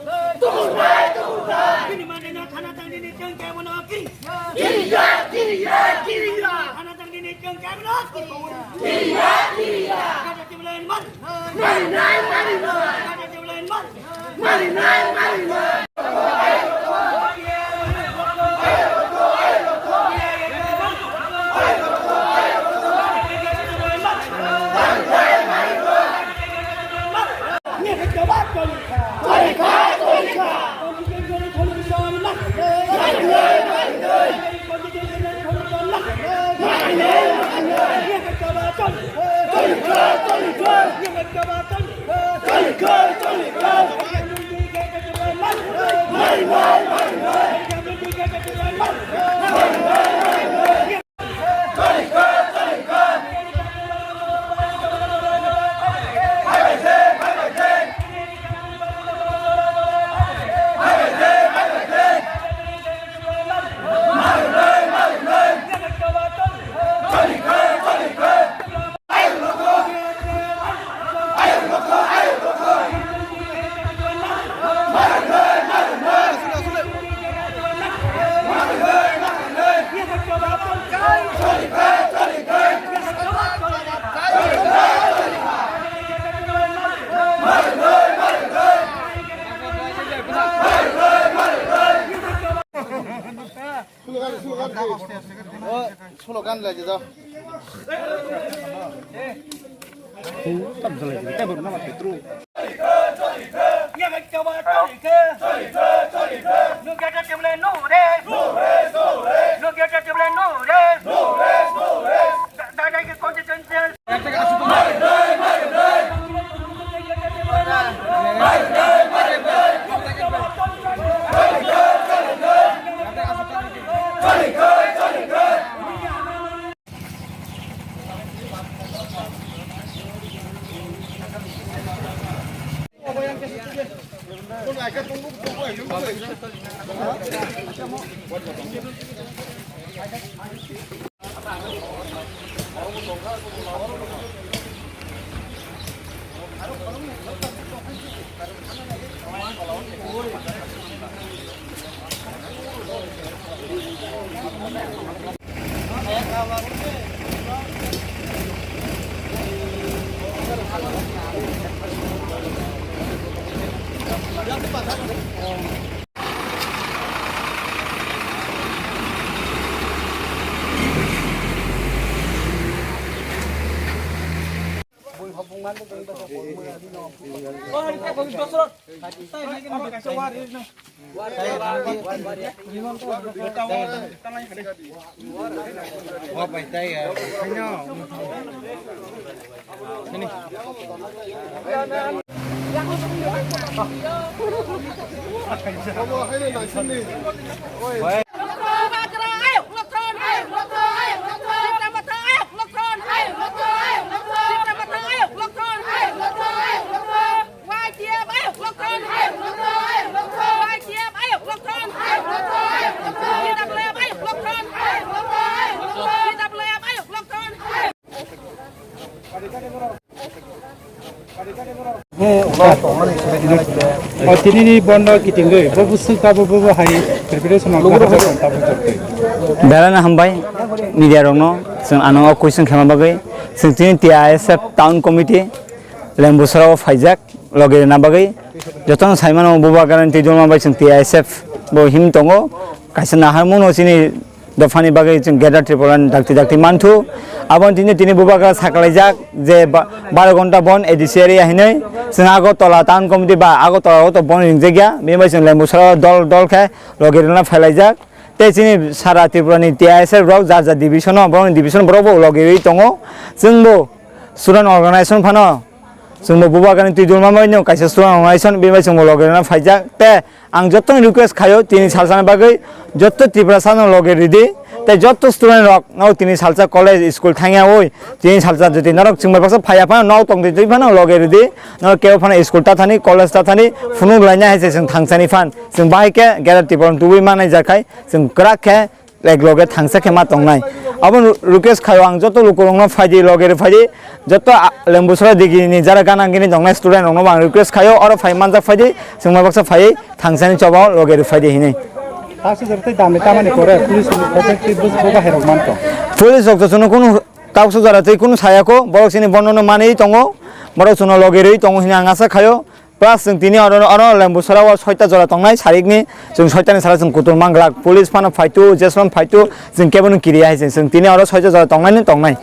Kini madena tanah tang dini ceng kaya mana kiriya. Tanah tang dini ceng kaya mana kiriya. Kada tibulain man. Kada tibulain man. Slogan lagi dah. Tam selesai. Kita baru nama Petru. Ya coba tolike. Nu kata tibulain nu re. Nu kata tibulain nu re. Dah ke konstitusi. Ini bondo kitinggai, babu suka babu hari preparation Darana hambai media rongno sing anong question khama bagai sing tin TISF town committee lembusara faijak loge na bagai jotong saimano buba garanti joma bai sing TISF bo him tongo kaisana harmono sini dofani bagai sing gather triporan dakti mantu abon tini buba ka saklaijak je 12 ঘন্টা bon edisiari ahine sing agotola town committee ba agotola to bon ringjegia me bai sing lembusara dol kha loge na phelaijak Tesini Sara Tripurani TISF Rock Jaja Division Brobo Logi Tongo Zumbo Student Organization Pano Zumbo Bubagan Tidul Mamano Kaisa Student Organization Biba Zumbo Logana Fajak Te Ang Jotong request Kayo Tini Salsan Bagay Joto Tibrasan Logi Ridi Te Joto Student Rock Now Tini Salsa College School Tanga Oi Tini Salsa Joti Narok Zumba Basa Payapan Now Tong Di Pano Logi Ridi Now Keofana School Tatani College Tatani Funung Lanya Hese Sing Tangsani Fan Sing Baike Gather Tipuran Tuwi Mana Jakai Sing Krak এক লগে থাংসা খেমা তংনাই আবার request খায় আং যত লোক রং ফাইদি লগের ফাইদি যত লেম্বুসরা দিগিনি যারা গানাঙ্গিনি দংনাই স্টুডেন্ট রং আং রিকোয়েস্ট খায় আরো ফাই মানজা ফাইদি जों माबाक्सा फाइ थांसानि चबाव लगेर फाइदि हिनै তাসে জরতে দামে তামানে করে পুলিশ প্রত্যেকটি বসবো বাহির মানতো পুলিশ জগতজন কোনো কাউসো জারাতে কোনো ছায়াকো বড়সিনি বর্ণনা মানেই দङ বড়সুন লগেरै दङ हिना आंगासा खायो प्लास जों दिनै आरो लेम्बुसराव 6टा जरा दंनाय सारिकनि जों 6टानि सारा जों कुतुर मांग्लाक पुलिस फानो फाइटु जेसमान फाइटु जों केबोनो किरिया जों दिनै आरो 6टा जरा दंनाय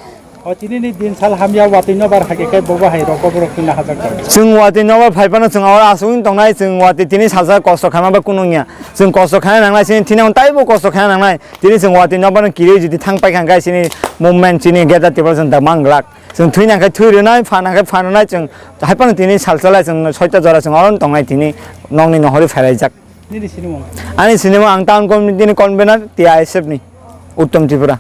ও তিনিনি দিন সাল হামিয়া ওয়াতিनो बार हाकेखाय बबा हाय रकबर किना हाजार जों वाति नवर फाइबानो जों आरो आसुइन दंनाय जों वाति दिनै साजा कষ্ট खालामाबा कुनुनिया जों कষ্ট खाना नांनाय सिनि तिनाव ताइबो कষ্ট खाना नांनाय दिनै जों वाति नबानो किरि जुदि थांपाय खांगाय सिनि मुभमेन्ट सिनि गेदा टेबल जों दा मांग्लाक जों थैनायखाय थैरोनाय फानायखाय फाननाय जों हाइपानो दिनै सालसालाय जों 6टा जरा जों आरो दंनाय दिनै नंनि नहरि फायरायजाक निनि सिनेमा आंनि सिनेमा आं टाउन कमिटिनि कनभेनार टिआइएसएफ नि उत्तम त्रिपुरा